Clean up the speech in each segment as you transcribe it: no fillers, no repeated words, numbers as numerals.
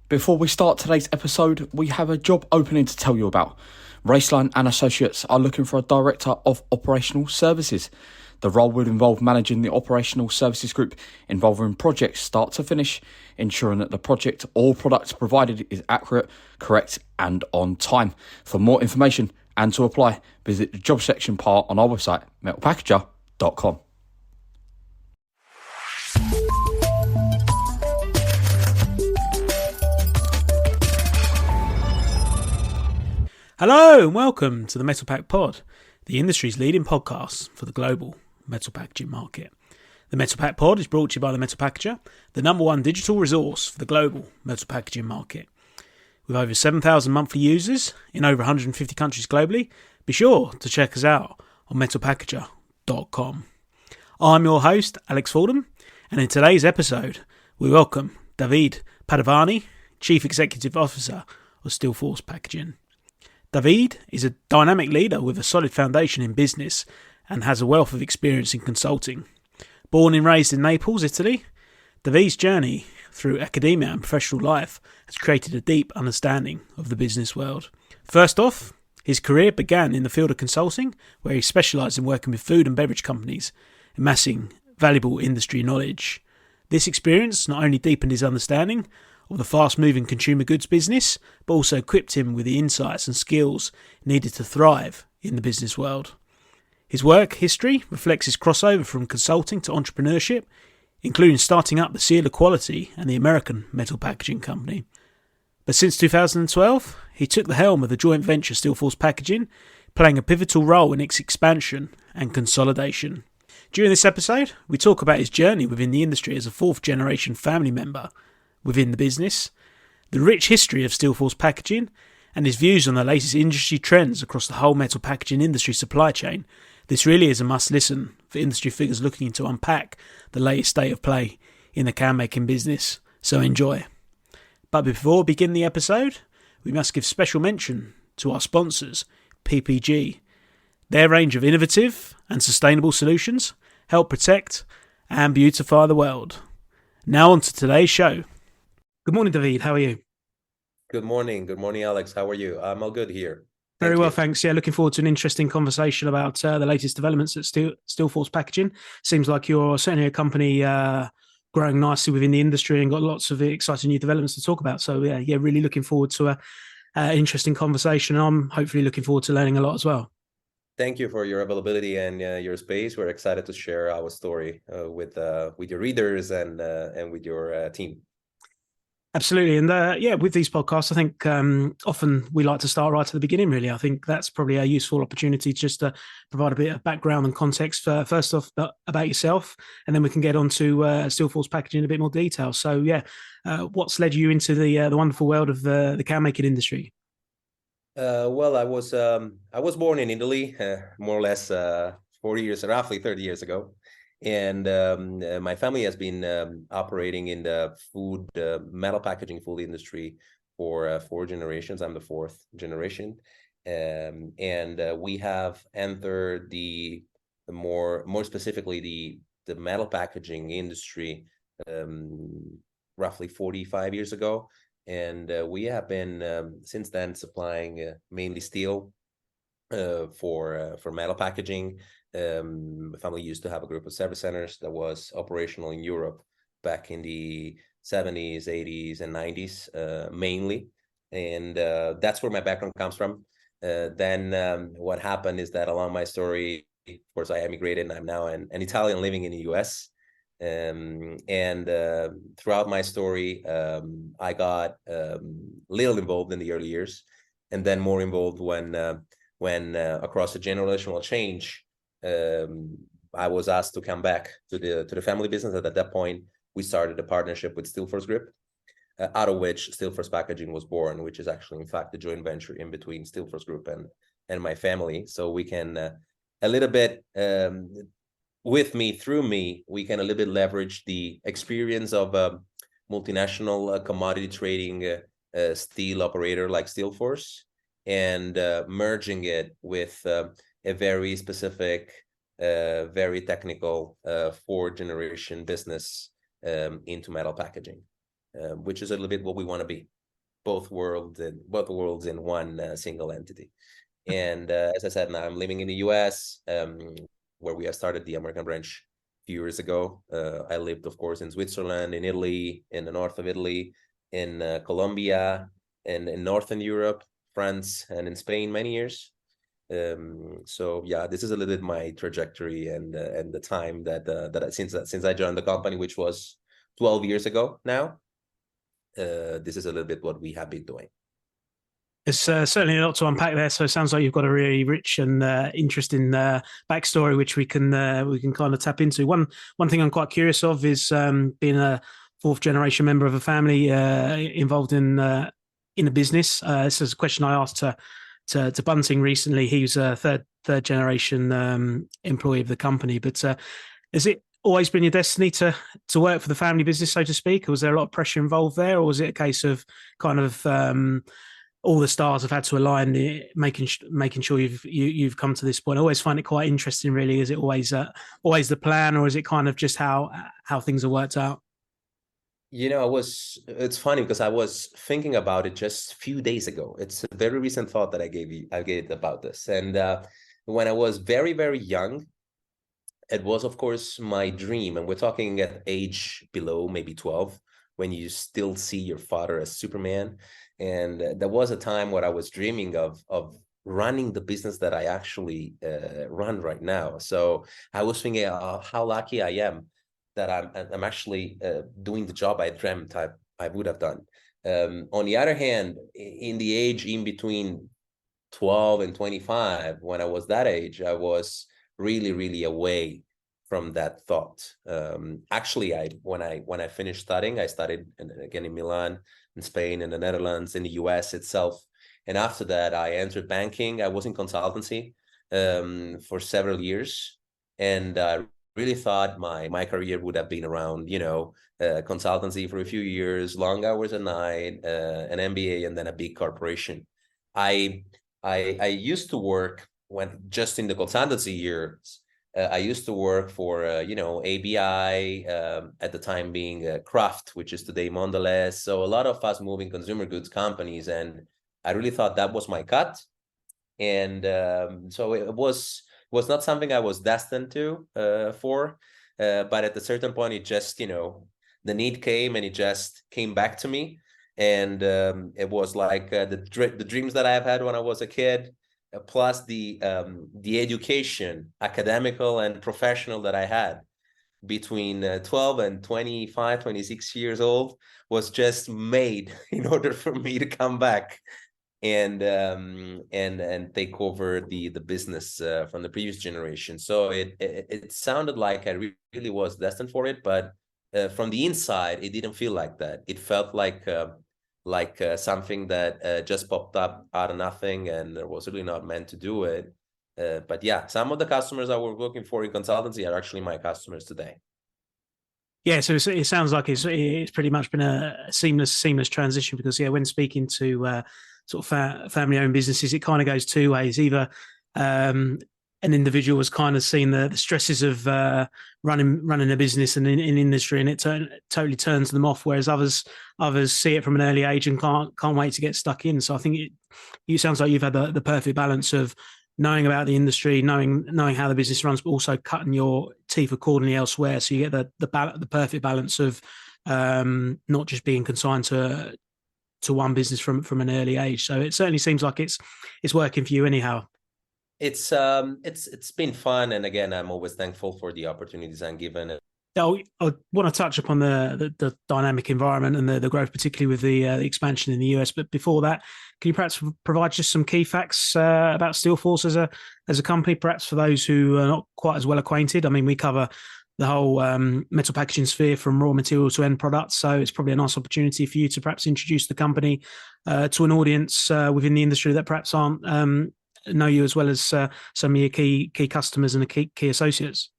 Before we start today's episode, we have a job opening to tell you about. Raceline and Associates are looking for a Director of Operational Services. The role would involve managing the operational services group involving projects start to finish, ensuring that the project or product provided is accurate, correct and on time. For more information and to apply, visit the job section part on our website, metalpackager.com. Hello and welcome to the Metal Pack Pod, the industry's leading podcast for the global metal packaging market. The Metal Pack Pod is brought to you by the Metal Packager, the number one digital resource for the global metal packaging market. With over 7,000 monthly users in over 150 countries globally, be sure to check us out on metalpackager.com. I'm your host, Alex Fordham, and in today's episode, we welcome Davide Padovani, Chief Executive Officer of Steelforce Packaging. Davide is a dynamic leader with a solid foundation in business and has a wealth of experience in consulting. Born and raised in Naples, Italy, Davide's journey through academia and professional life has created a deep understanding of the business world. First off, his career began in the field of consulting, where he specialised in working with food and beverage companies, amassing valuable industry knowledge. This experience not only deepened his understanding of the fast-moving consumer goods business, but also equipped him with the insights and skills needed to thrive in the business world. His work history reflects his crossover from consulting to entrepreneurship, including starting up the Seal of Quality and the American Metal Packaging Company. But since 2012, he took the helm of the joint venture Steelforce Packaging, playing a pivotal role in its expansion and consolidation. During this episode, we talk about his journey within the industry as a fourth-generation family member within the business, the rich history of Steelforce Packaging, and his views on the latest industry trends across the whole metal packaging industry supply chain. This really is a must-listen for industry figures looking to unpack the latest state of play in the can-making business, so enjoy. But before we begin the episode, we must give special mention to our sponsors, PPG. Their range of innovative and sustainable solutions help protect and beautify the world. Now on to today's show. Good morning, David. How are you? Good morning. Good morning, Alex. How are you? I'm all good here. Very well, thanks. Yeah, looking forward to an interesting conversation about the latest developments at Steelforce Packaging. Seems like you're certainly a company growing nicely within the industry and got lots of exciting new developments to talk about. So, yeah, really looking forward to an interesting conversation. I'm hopefully looking forward to learning a lot as well. Thank you for your availability and your space. We're excited to share our story with your readers and with your team. Absolutely. And with these podcasts, I think often we like to start right at the beginning, really. I think that's probably a useful opportunity just to provide a bit of background and context first off about yourself, and then we can get on to Steelforce Packaging in a bit more detail. So, what's led you into the wonderful world of the can-making industry? Well, I was born in Italy, more or less roughly 30 years ago. And my family has been operating in the food, metal packaging food industry for 4 generations. I'm the 4th generation. And we have entered the more specifically, the metal packaging industry roughly 45 years ago. And we have been, since then, supplying mainly steel for metal packaging. The family used to have a group of service centers that was operational in Europe back in the 70s, 80s, and 90s, mainly. And that's where my background comes from. Then what happened is that along my story, of course, I emigrated and I'm now an Italian living in the US. And throughout my story, I got little involved in the early years, and then more involved when across a generational change, I was asked to come back to the family business. At that point, we started a partnership with Steelforce Group, out of which Steelforce Packaging was born, which is actually, in fact, a joint venture in between Steelforce Group and my family. So we can a little bit through me, we can a little bit leverage the experience of a multinational commodity trading steel operator like Steelforce, and merging it with a very specific, very technical 4th-generation business into metal packaging, which is a little bit what we want to be. both worlds in one single entity. And as I said, now I'm living in the US, where we have started the American branch a few years ago. I lived, of course, in Switzerland, in Italy, in the north of Italy, in Colombia, and in Northern Europe, France, and in Spain many years. So yeah, this is a little bit my trajectory and the time that since I joined the company, which was 12 years ago now. This is a little bit what we have been doing. There's certainly a lot to unpack there. So it sounds like you've got a really rich and interesting backstory, which we can kind of tap into. One thing I'm quite curious of is being a fourth generation member of a family involved in a business. This is a question I asked to Bunting recently. He was a third generation employee of the company. But has it always been your destiny to work for the family business, so to speak, or was there a lot of pressure involved there, or was it a case of kind of all the stars have had to align, making sure you've come to this point? I always find it quite interesting. Really, is it always the plan, or is it kind of just how things are worked out? It's funny because I was thinking about it just a few days ago. It's a very recent thought that I gave about this. And when I was very, very young, it was, of course, my dream. And we're talking at age below maybe 12, when you still see your father as Superman. And there was a time where I was dreaming of running the business that I actually run right now. So I was thinking how lucky I am that I'm actually doing the job I dreamt I would have done. On the other hand, in the age in between 12 and 25, when I was that age, I was really, really away from that thought. Actually, when I finished studying, I studied again in Milan, in Spain, in the Netherlands, in the US itself. And after that, I entered banking. I was in consultancy for several years. And I really thought my career would have been around, consultancy for a few years, long hours a night, an MBA, and then a big corporation. I used to work when just in the consultancy years. I used to work for, ABI, at the time being Kraft, which is today Mondelez. So a lot of fast-moving consumer goods companies. And I really thought that was my cut. And so it was not something I was destined to for. But at a certain point, it just, the need came and it just came back to me. And it was like the dreams that I have had when I was a kid, plus the education, academical and professional, that I had between 12 and 25, 26 years old was just made in order for me to come back and take over the business from the previous generation. So it sounded like I really was destined for it, but from the inside, it didn't feel like that. It felt like something that just popped up out of nothing, and was really not meant to do it. But yeah, some of the customers I was working for in consultancy are actually my customers today. Yeah, so it sounds like it's pretty much been a seamless transition, because when speaking to sort of family-owned businesses, it kind of goes two ways. Either an individual has kind of seen the stresses of running a business and in industry, and it totally turns them off, whereas others see it from an early age and can't wait to get stuck in. So I think it sounds like you've had the perfect balance of knowing about the industry, knowing how the business runs, but also cutting your teeth accordingly elsewhere. So you get the perfect balance of not just being consigned to one business from an early age. So it certainly seems like it's working for you anyhow. It's been fun, and again, I'm always thankful for the opportunities I'm given. I want to touch upon the dynamic environment and the growth, particularly with the expansion in the US. But before that, can you perhaps provide just some key facts about Steelforce as a company, perhaps for those who are not quite as well acquainted? I mean, we cover the whole metal packaging sphere from raw material to end products, so it's probably a nice opportunity for you to perhaps introduce the company to an audience within the industry that perhaps aren't know you as well as some of your key customers and the key associates.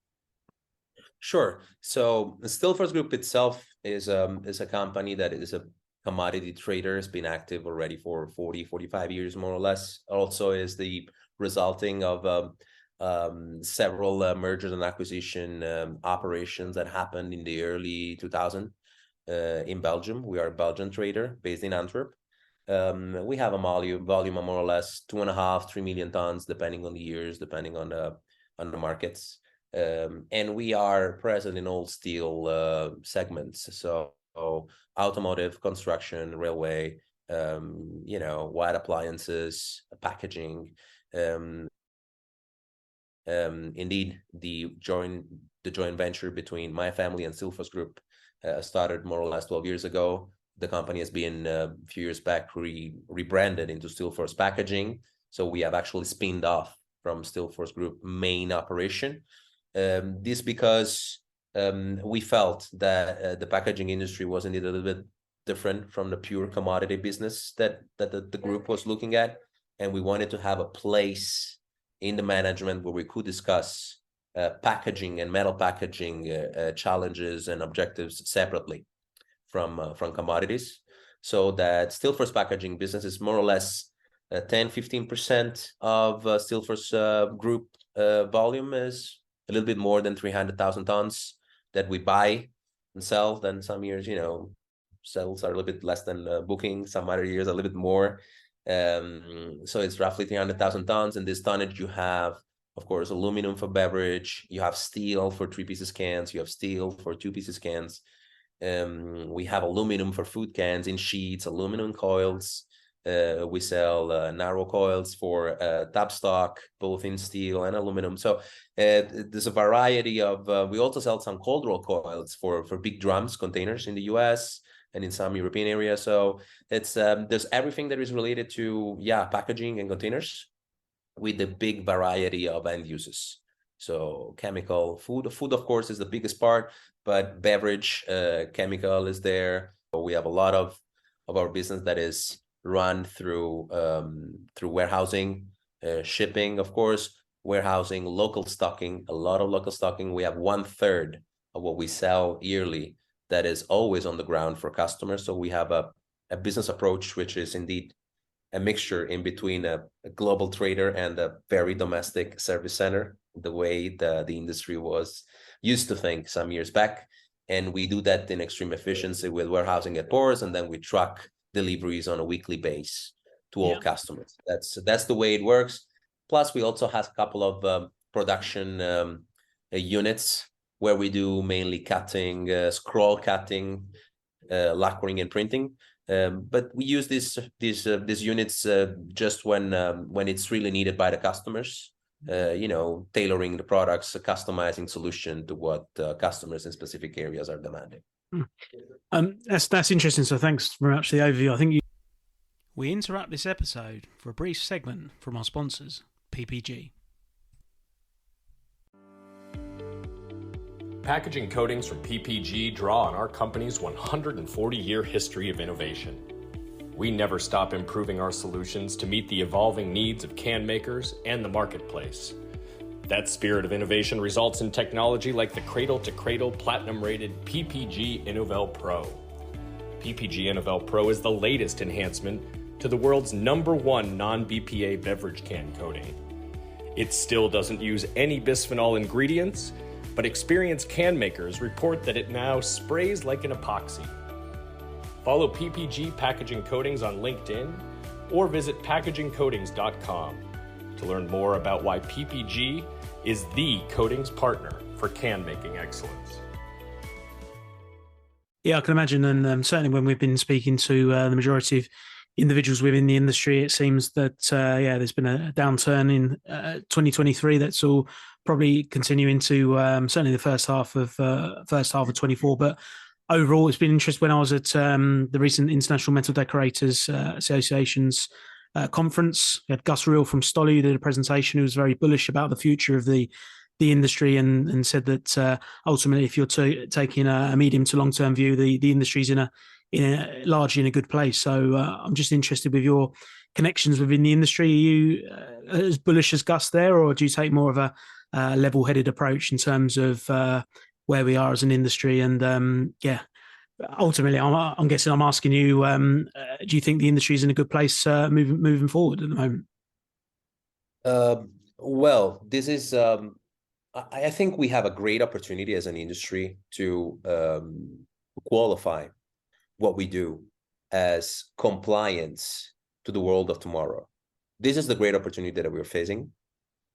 Sure. So the Steelforce Group itself is a company that is a commodity trader. It's been active already for 45 years, more or less. Also is the resulting of several mergers and acquisition operations that happened in the early 2000s in Belgium. We are a Belgian trader based in Antwerp. We have a volume of more or less 2.5-3 million tons, depending on the years, depending on the markets. And we are present in all steel segments. So automotive, construction, railway, white appliances, packaging. Indeed, the joint venture between my family and Steelforce Group started more or less 12 years ago. The company has been a few years back rebranded into Steelforce Packaging. So we have actually spinned off from Steelforce Group main operation. This because we felt that the packaging industry was indeed a little bit different from the pure commodity business that the group was looking at. And we wanted to have a place in the management where we could discuss packaging and metal packaging challenges and objectives separately from commodities, so that Steelforce packaging business is more or less 10-15% of Steelforce Group volume, is a little bit more than 300,000 tons that we buy and sell. Then some years, sales are a little bit less than booking. Some other years a little bit more. So it's roughly 300,000 tons. And this tonnage you have, of course, aluminum for beverage. You have steel for 3-piece cans. You have steel for 2-piece cans. We have aluminum for food cans in sheets, aluminum coils. We sell narrow coils for tap stock, both in steel and aluminum. So there's a variety of, we also sell some cold roll coils for big drums, containers in the US and in some European areas. So it's there's everything that is related to, packaging and containers with a big variety of end uses. So chemical, food, of course, is the biggest part, but beverage, chemical is there. We have a lot of our business that is run through warehousing, shipping, of course, warehousing, local stocking, a lot of local stocking. We have 1/3 of what we sell yearly that is always on the ground for customers. So we have a business approach, which is indeed a mixture in between a global trader and a very domestic service center, the way the industry was used to think some years back. And we do that in extreme efficiency with warehousing at ports, and then we truck deliveries on a weekly basis to all customers. That's the way it works. Plus, we also have a couple of production units where we do mainly cutting, scroll cutting, lacquering and printing. But we use these units just when it's really needed by the customers. Tailoring the products, a customizing solution to what customers in specific areas are demanding. That's interesting. So thanks very much for the overview. I think we interrupt this episode for a brief segment from our sponsors, PPG. Packaging coatings from PPG draw on our company's 140-year history of innovation. We never stop improving our solutions to meet the evolving needs of can makers and the marketplace. That spirit of innovation results in technology like the cradle-to-cradle platinum-rated PPG Innovel Pro. PPG Innovel Pro is the latest enhancement to the world's #1 non-BPA beverage can coating. It still doesn't use any bisphenol ingredients, but experienced can makers report that it now sprays like an epoxy. Follow PPG Packaging Coatings on LinkedIn or visit packagingcoatings.com to learn more about why PPG is the coatings partner for can making excellence. Yeah, I can imagine, and certainly when we've been speaking to the majority of individuals within the industry, it seems that there's been a downturn in 2023 that's all probably continuing to certainly the first half of 24. But overall, it's been interesting. When I was at the recent International Metal Decorators Association's conference, we had Gus Reel from Stolly who did a presentation who was very bullish about the future of the industry and said that ultimately, if you're taking a medium to long term view, the industry's largely in a good place. So I'm just interested with your connections within the industry. Are you as bullish as Gus there, or do you take more of a level-headed approach in terms of where we are as an industry? And ultimately, I'm guessing I'm asking you, do you think the industry is in a good place moving forward at the moment? Well, this is, I think we have a great opportunity as an industry to qualify what we do as compliance to the world of tomorrow. This is the great opportunity that we're facing.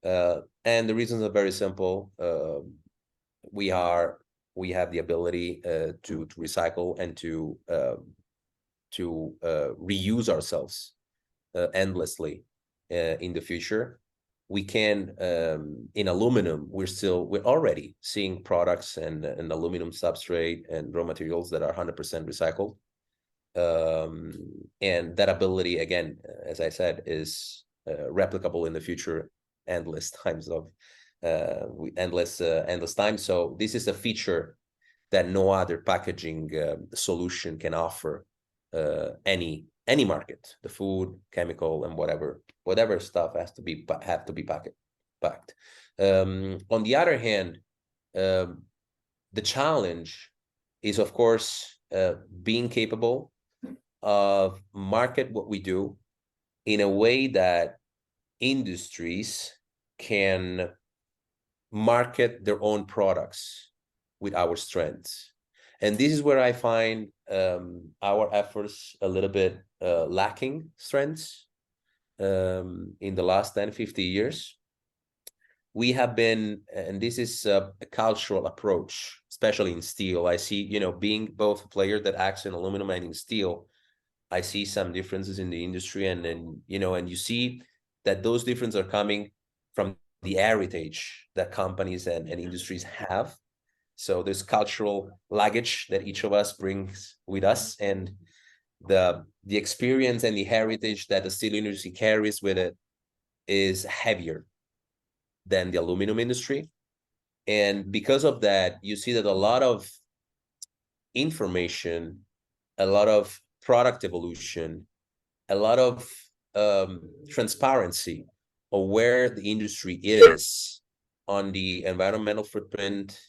And the reasons are very simple. We have the ability to recycle and to reuse ourselves endlessly in the future. We can, in aluminum, we're already seeing products and aluminum substrate and raw materials that are 100% recycled. And that ability, again, as I said, is replicable in the future, endless time. So this is a feature that no other packaging solution can offer any market. The food, chemical, and whatever stuff have to be packed. On the other hand, the challenge is, of course, being capable of market what we do in a way that industries can market their own products with our strengths. And this is where I find our efforts a little bit lacking strengths. In the last 10, 50 years, we have been, and this is a cultural approach, especially in steel. I see, being both a player that acts in aluminum and in steel, I see some differences in the industry, and you see that those differences are coming from the heritage that companies and industries have. So there's cultural luggage that each of us brings with us, and the experience and the heritage that the steel industry carries with it is heavier than the aluminum industry. And because of that, you see that a lot of information, a lot of product evolution, a lot of transparency of where the industry is on the environmental footprint,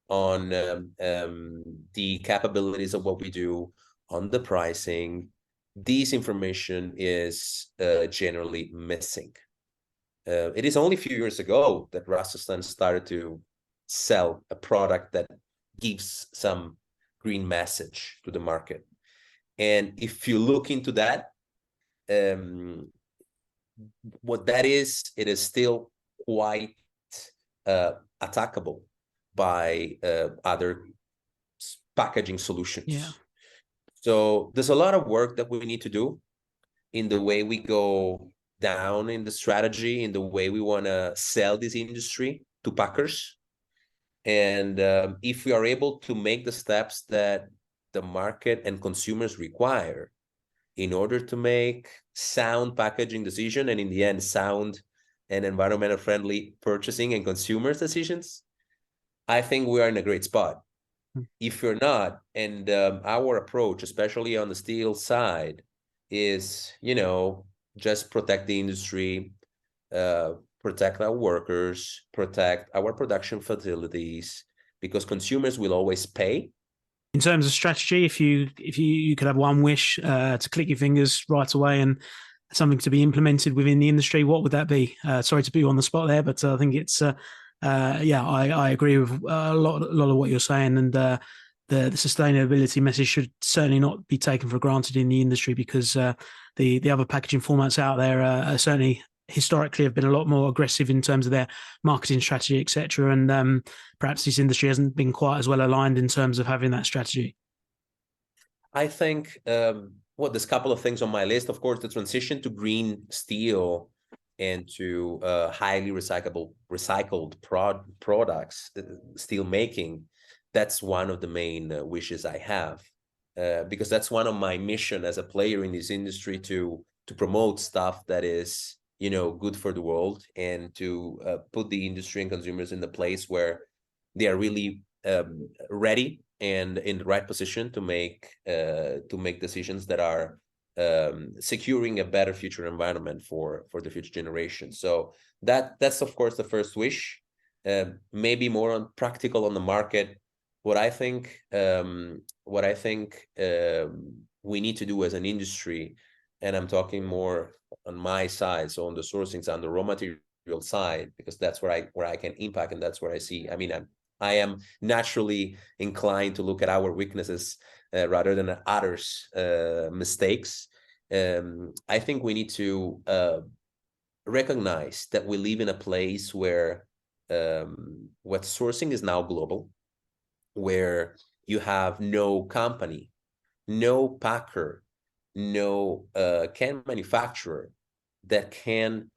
on the capabilities of what we do, on the pricing. This information is generally missing. It is only a few years ago that Rasmussen started to sell a product that gives some green message to the market. And if you look into that, what that is, it is still quite attackable by other packaging solutions. Yeah. So there's a lot of work that we need to do in the way we go down in the strategy, in the way we want to sell this industry to packers. And if we are able to make the steps that the market and consumers require in order to make sound packaging decision, and in the end, sound and environmental friendly purchasing and consumers decisions, I think we are in a great spot. If you're not, and our approach, especially on the steel side, is, just protect the industry, protect our workers, protect our production facilities, because consumers will always pay. In terms of strategy, if you could have one wish to click your fingers right away and something to be implemented within the industry, what would that be? Sorry to put you on the spot there, but I think it's I agree with a lot of what you're saying, and the sustainability message should certainly not be taken for granted in the industry, because the other packaging formats out there are certainly historically have been a lot more aggressive in terms of their marketing strategy, etc. And perhaps this industry hasn't been quite as well aligned in terms of having that strategy. I think there's a couple of things on my list. Of course, the transition to green steel and to highly recycled products, steel making, that's one of the main wishes I have, because that's one of my mission as a player in this industry, to promote stuff that is good for the world, and to put the industry and consumers in the place where they are really ready and in the right position to make decisions that are securing a better future environment for the future generations. So that's of course the first wish. Maybe more on practical on the market. What I think we need to do as an industry, and I'm talking more on my side, so on the sourcing side, on the raw material side, because that's where I can impact, and that's where I see. I mean, I am naturally inclined to look at our weaknesses rather than others' mistakes. I think we need to recognize that we live in a place where what sourcing is now global, where you have no company, no packer, no can manufacturer that can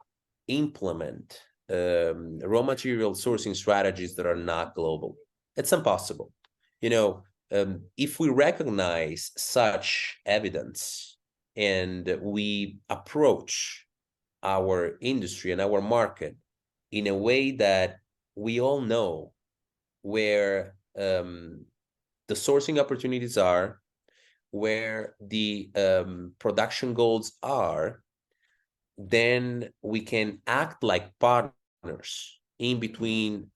implement raw material sourcing strategies that are not global. It's impossible. If we recognize such evidence and we approach our industry and our market in a way that we all know where the sourcing opportunities are, where the production goals are, then we can act like partners in between,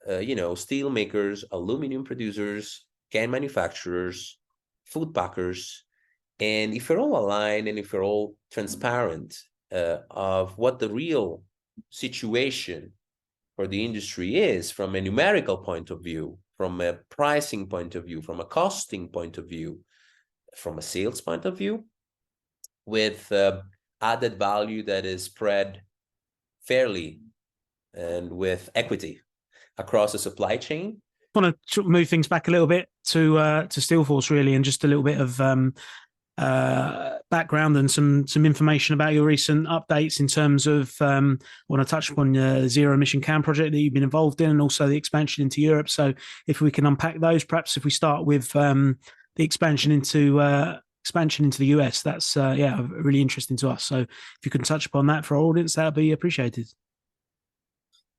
steel makers, aluminum producers, can manufacturers, food packers. And if we're all aligned and if we're all transparent of what the real situation for the industry is from a numerical point of view, from a pricing point of view, from a costing point of view, from a sales point of view, with added value that is spread fairly and with equity across the supply chain. I want to move things back a little bit to Steelforce, really, and just a little bit of background and some information about your recent updates in terms of want to touch upon the zero emission can project that you've been involved in, and also the expansion into Europe. So if we can unpack those, perhaps if we start with the expansion into the US, that's really interesting to us. So if you can touch upon that for our audience, that would be appreciated.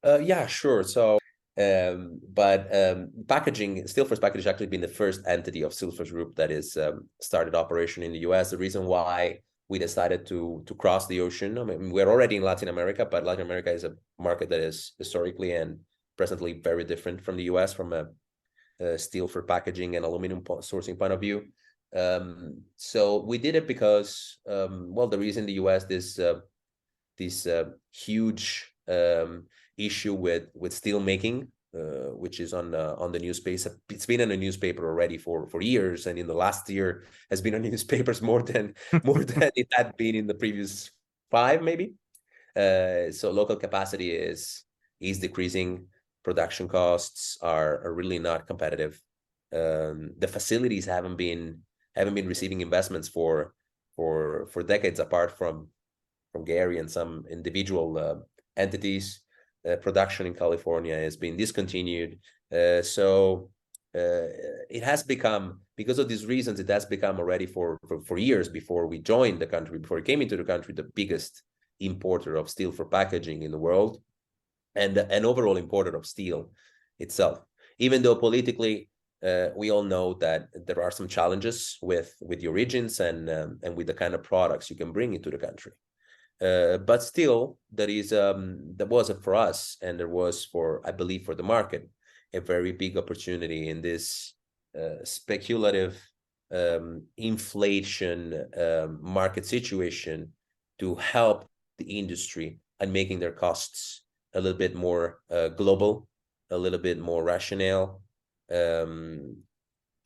Yeah, sure. So packaging, Steelforce Packaging has actually been the first entity of Steelforce Group that is started operation in the US. The reason why we decided to cross the ocean, I mean, we're already in Latin America, but Latin America is a market that is historically and presently very different from the US from a steel for packaging and aluminum sourcing point of view. So we did it because, there is in the US this huge issue with steel making, which is on the newspaper. It's been in the newspaper already for years, and in the last year has been on newspapers more than it had been in the previous 5, maybe. So local capacity is decreasing. Production costs are really not competitive. The facilities haven't been receiving investments for decades, apart from Gary and some individual entities. Production in California has been discontinued. So it has become, because of these reasons, it has become already for years before we joined the country, before it came into the country, the biggest importer of steel for packaging in the world, and an overall importer of steel itself. Even though politically, we all know that there are some challenges with the origins and with the kind of products you can bring into the country. But still, there was for us, and there was I believe for the market, a very big opportunity in this speculative inflation market situation to help the industry and making their costs a little bit more global, a little bit more rational, to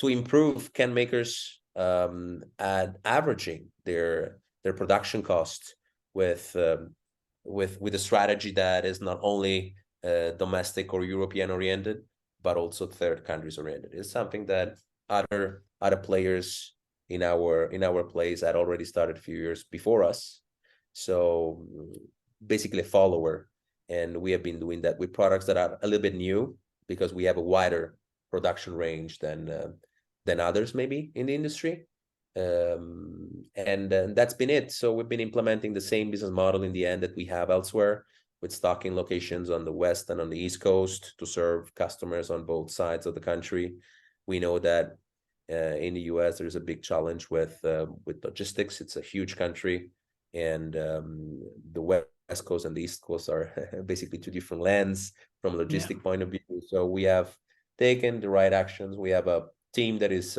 improve can makers at averaging their production costs with a strategy that is not only domestic or European oriented, but also third countries oriented. It's something that other players in our place had already started a few years before us. So basically a follower, and we have been doing that with products that are a little bit new, because we have a wider production range than others maybe in the industry. And that's been it. So we've been implementing the same business model in the end that we have elsewhere, with stocking locations on the West and on the East Coast to serve customers on both sides of the country. We know that in the US, there's a big challenge with logistics. It's a huge country, and the West Coast and the East Coast are basically two different lands from a logistic point of view. So we have taken the right actions. We have a team that is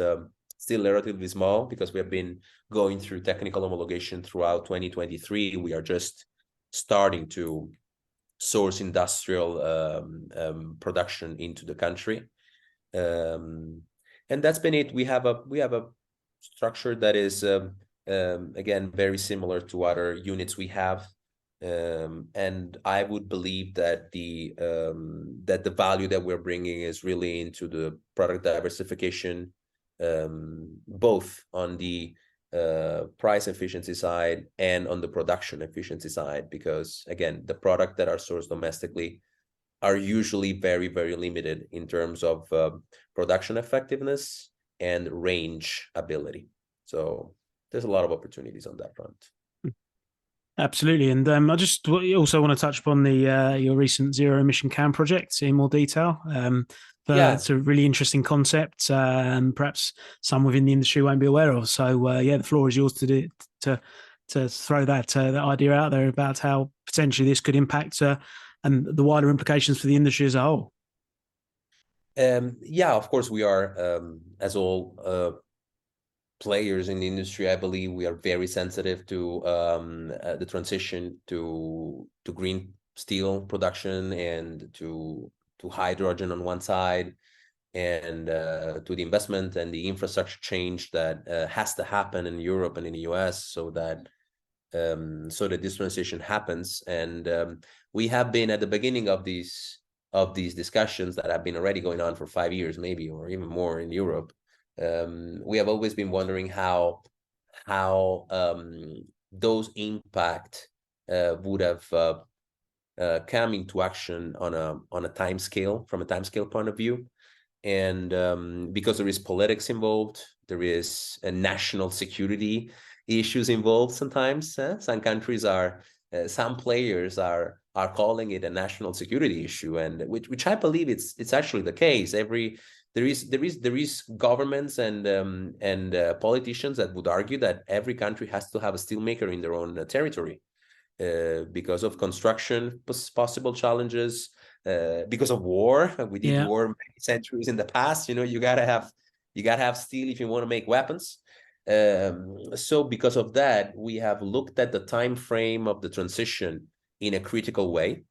still relatively small, because we have been going through technical homologation throughout 2023. We are just starting to source industrial production into the country. And that's been it. We have a structure that is again very similar to other units we have. And I would believe that the value that we're bringing is really into the product diversification, both on the price efficiency side and on the production efficiency side, because again, the product that are sourced domestically are usually very, very limited in terms of production effectiveness and range ability. So there's a lot of opportunities on that front. Absolutely. And I just also want to touch upon the your recent zero emission can project in more detail. It's a really interesting concept, and perhaps some within the industry won't be aware of. So the floor is yours to throw that idea out there about how potentially this could impact and the wider implications for the industry as a whole. Of course, we are, as all players in the industry, I believe we are very sensitive to the transition to green steel production and to hydrogen on one side, and to the investment and the infrastructure change that has to happen in Europe and in the US so that this transition happens. And we have been at the beginning of these discussions that have been already going on for 5 years, maybe, or even more in Europe. We have always been wondering how those impact would have come into action on a time scale, from a time scale point of view. And because there is politics involved, there is a national security issues involved sometimes. Some countries are, some players are calling it a national security issue, and which I believe it's actually the case. There is governments and politicians that would argue that every country has to have a steelmaker in their own territory because of construction possible challenges, because of war. We did war many centuries in the past. You gotta have steel if you want to make weapons. So because of that, we have looked at the time frame of the transition in a critical way.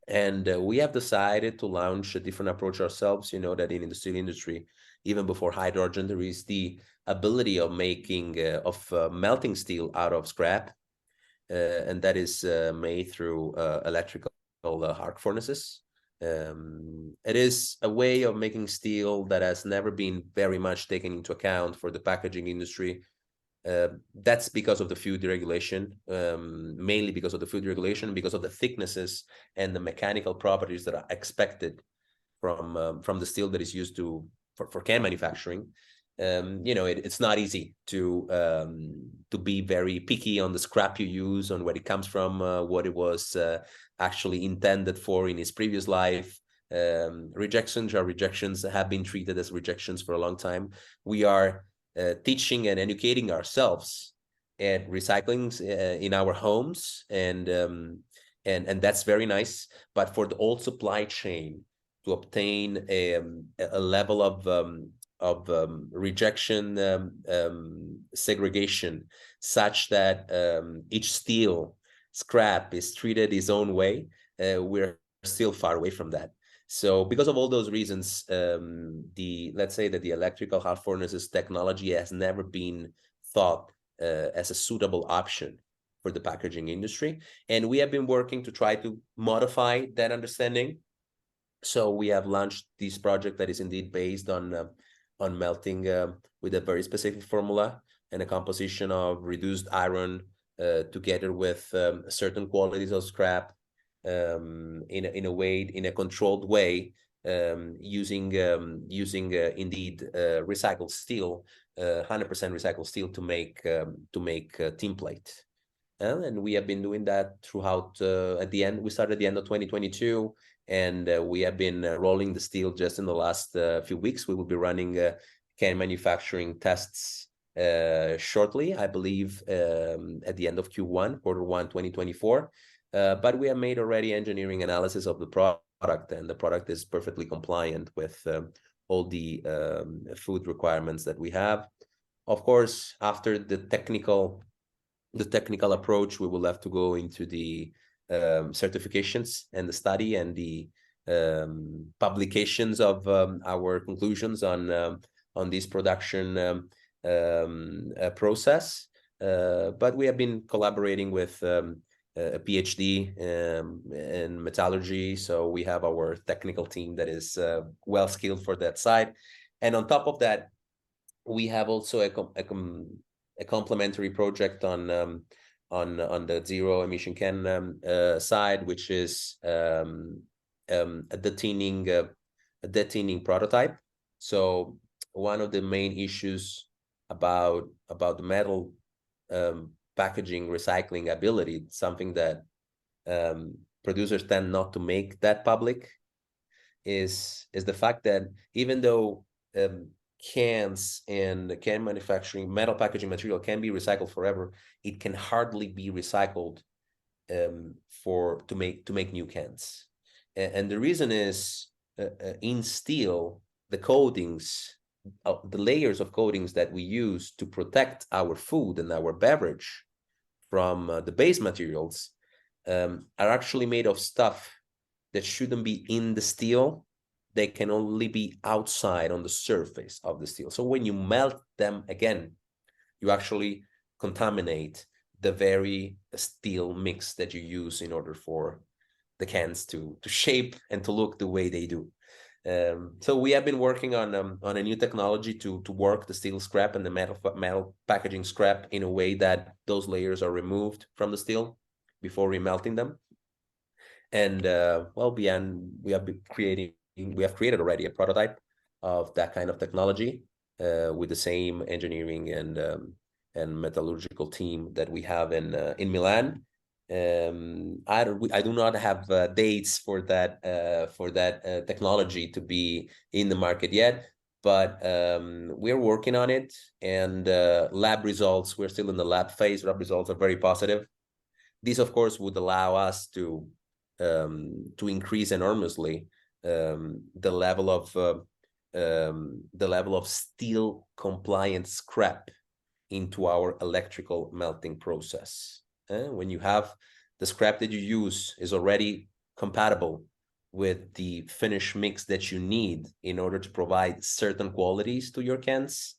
And we have decided to launch a different approach ourselves. You know that in the steel industry, even before hydrogen, there is the ability of making melting steel out of scrap, and that is made through electrical arc furnaces. It is a way of making steel that has never been very much taken into account for the packaging industry. That's because of the food regulation, mainly because of the food regulation, because of the thicknesses and the mechanical properties that are expected from the steel that is used for can manufacturing. It's not easy to be very picky on the scrap you use, on where it comes from, what it was actually intended for in its previous life. Rejections have been treated as rejections for a long time. We are teaching and educating ourselves at recycling in our homes, and that's very nice. But for the old supply chain to obtain a level of rejection segregation such that each steel scrap is treated its own way, we're still far away from that. So because of all those reasons, let's say that the electrical arc furnaces technology has never been thought as a suitable option for the packaging industry. And we have been working to try to modify that understanding. So we have launched this project that is indeed based on melting with a very specific formula and a composition of reduced iron together with certain qualities of scrap, in a controlled way, using indeed recycled steel, 100% recycled steel to make tin plate. And we have been doing that throughout. We started at the end of 2022, and we have been rolling the steel just in the last few weeks. We will be running can manufacturing tests shortly, I believe, at the end of Q1, Q1 2024. But we have made already engineering analysis of the product, and the product is perfectly compliant with all the food requirements that we have. Of course, after the technical approach, we will have to go into the certifications and the study and the publications of our conclusions on this production process. But we have been collaborating with a PhD in metallurgy, so we have our technical team that is well skilled for that side. And on top of that, we have also a complementary project on the zero emission can side, which is a detinning prototype. So one of the main issues about the metal packaging recycling ability, something that producers tend not to make that public, is the fact that even though cans and can manufacturing, metal packaging material can be recycled forever, it can hardly be recycled to make new cans. And the reason is in steel, the coatings, the layers of coatings that we use to protect our food and our beverage from the base materials are actually made of stuff that shouldn't be in the steel. They can only be outside on the surface of the steel. So when you melt them again, you actually contaminate the very steel mix that you use in order for the cans to shape and to look the way they do. So we have been working on a new technology to work the steel scrap and the metal packaging scrap in a way that those layers are removed from the steel before remelting them. And we have created already a prototype of that kind of technology with the same engineering and metallurgical team that we have in Milan. I do not have dates for that technology to be in the market yet, but we're working on it. And lab results, we're still in the lab phase. Lab results are very positive. This, of course, would allow us to increase enormously the level of steel compliant scrap into our electrical melting process. When you have the scrap that you use is already compatible with the finished mix that you need in order to provide certain qualities to your cans,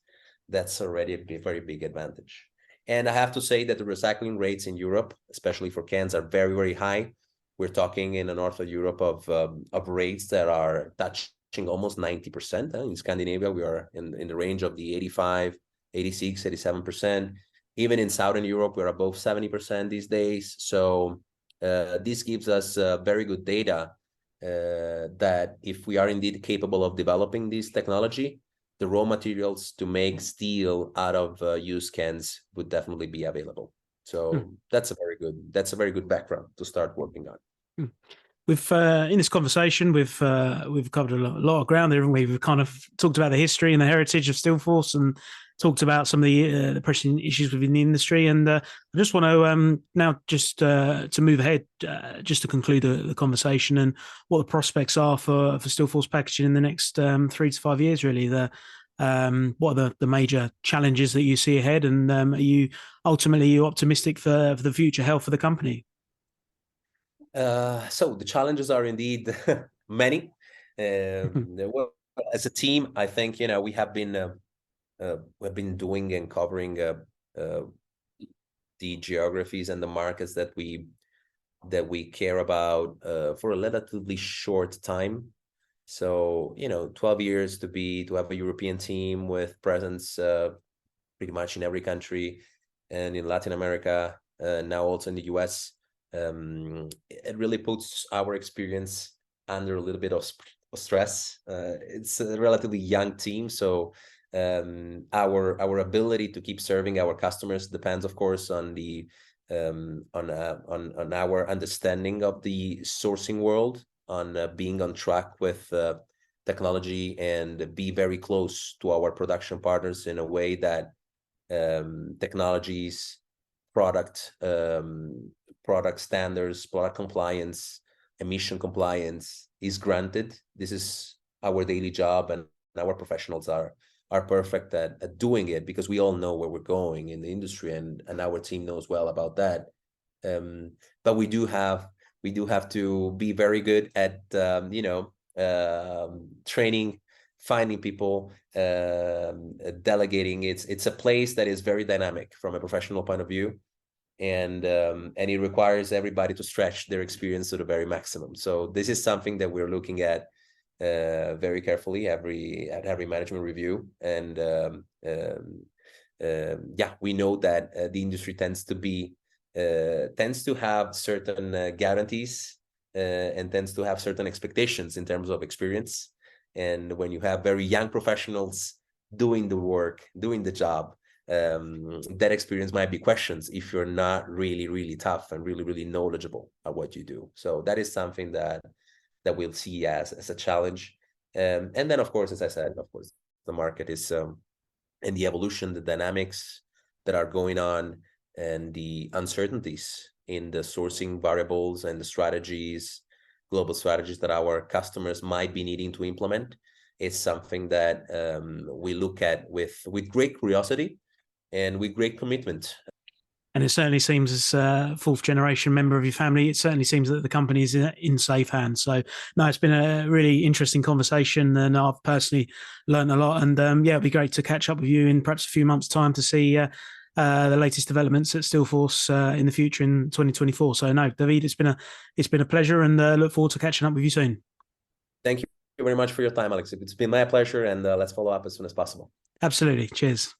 that's already a very big advantage. And I have to say that the recycling rates in Europe, especially for cans, are very, very high. We're talking in the north of Europe of rates that are touching almost 90%. In Scandinavia, we are in the range of the 85, 86, 87%. Even in Southern Europe, we're above 70% these days. So this gives us very good data that if we are indeed capable of developing this technology, the raw materials to make steel out of used cans would definitely be available. So that's a very good background to start working on. We've in this conversation, we've covered a lot of ground there, haven't we? We've kind of talked about the history and the heritage of Steelforce, and talked about some of the pressing issues within the industry. And I just want to now just to move ahead, just to conclude the conversation and what the prospects are for Steelforce packaging in the next 3 to 5 years. Really, what are the major challenges that you see ahead, and are you ultimately optimistic for the future health of the company? So the challenges are indeed many. Well, as a team, I think we've been doing and covering the geographies and the markets that we care about for a relatively short time. So 12 years to have a European team with presence pretty much in every country, and in Latin America, now also in the US. It really puts our experience under a little bit of stress. It's a relatively young team, so our ability to keep serving our customers depends, of course, on our understanding of the sourcing world, on being on track with technology, and be very close to our production partners in a way that technologies, product standards, product compliance, emission compliance is granted. This is our daily job, and our professionals are perfect at doing it, because we all know where we're going in the industry, and our team knows well about that. But we do have We do have to be very good at, training, finding people, delegating. It's a place that is very dynamic from a professional point of view, and it requires everybody to stretch their experience to the very maximum. So this is something that we're looking at very carefully at every management review. And we know that the industry tends to have certain guarantees and tends to have certain expectations in terms of experience. And when you have very young professionals doing the work, doing the job, that experience might be questioned if you're not really, really tough and really, really knowledgeable at what you do. So that is something that we'll see as a challenge. And then, of course, as I said, the market is and the evolution, the dynamics that are going on, and the uncertainties in the sourcing variables and the strategies, global strategies that our customers might be needing to implement. It's something that we look at with great curiosity and with great commitment. And it certainly seems, as a fourth generation member of your family, it certainly seems that the company is in safe hands. So, no, it's been a really interesting conversation, and I've personally learned a lot. And it'd be great to catch up with you in perhaps a few months' time to see the latest developments at Steelforce in the future in 2024. So, no, David, it's been a pleasure, and look forward to catching up with you soon. Thank you very much for your time, Alex. It's been my pleasure, and let's follow up as soon as possible. Absolutely. Cheers.